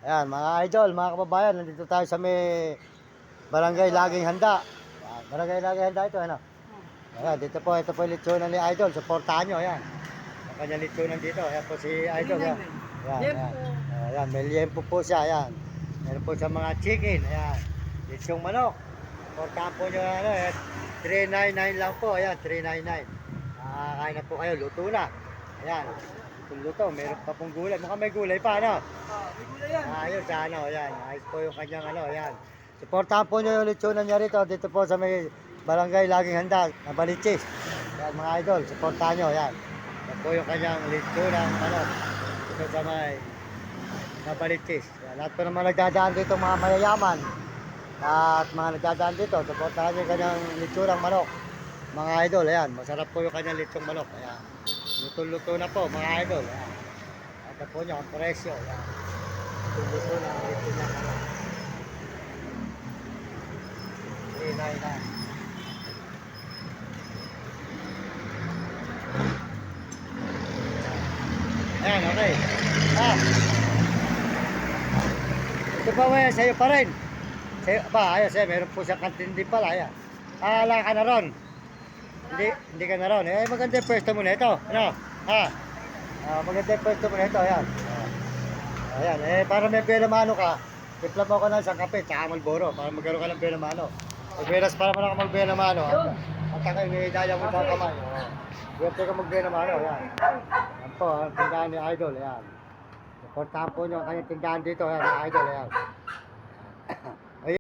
Ayan, mga idol, mga kababayan, nandito tayo sa may Barangay Laging Handa. Ayan, Barangay Laging Handa ito, ano? Ayan, ito po yung litsunan ni Idol. Supportahan nyo, ayan. Ang kanyang litsunan dito. Ayan po si Idol, ayan. Ayan, ayan. Ayan, may liempo po siya, ayan. Meron po sa mga chicken, ayan. Litsong manok. Supportahan po nyo, ano, ayan. 399 lang po, ayan, 399. Nakakain na po kayo, luto na. Ayan, luto, meron pa pong gulay. Mukhang may gulay pa, ano? May gulay yan. Ayos, ano, ayan. Ayos po yung kanyang, ano, ayan. Supportahan po nyo yung litsunan niya rito. Dito po sa may Barangay Laging Handa, na Balichis. Ayan, mga idol, supportahan nyo, ayan. Yan po yung kanyang litsunan, ano, dito sa may Balichis. Ayan, lahat po naman nagdadaan dito, mga mayayaman. At mga nagdadaan dito, supportahan nyo yung kanyang litsurang manok. Mga idol, ayan, masarap po yung kanyang litsong manok. Ayan, luto-luto na po, mga idol. Ayan, ito po nyo, ang presyo. Ayan, luto-luto na ang litsong niya manok. 399. Ayan, okay. Ito pa, we, sa'yo pa rin. Sa'yo, ayos, meron po siyang kantin din pala, ayan. Wala ka na ron. Hindi ka na ron. Maganda yung pwesto mo na ito. Ano? Maganda yung pwesto mo na ito, ayan. Ayan, para may pera mano ka, timpla mo ko ng isang kape, tsaka Malboro, para magkaroon ka ng pera mano. Pagberas para mo lang magbena mano, at takay may daya mo sa kamay. Swerte ka magbena mano, ayan. Yan po, ang tindahan ni Idol, ayan. Supportahan po nyo ang kanyang tindahan dito, ayan, Idol, ayan.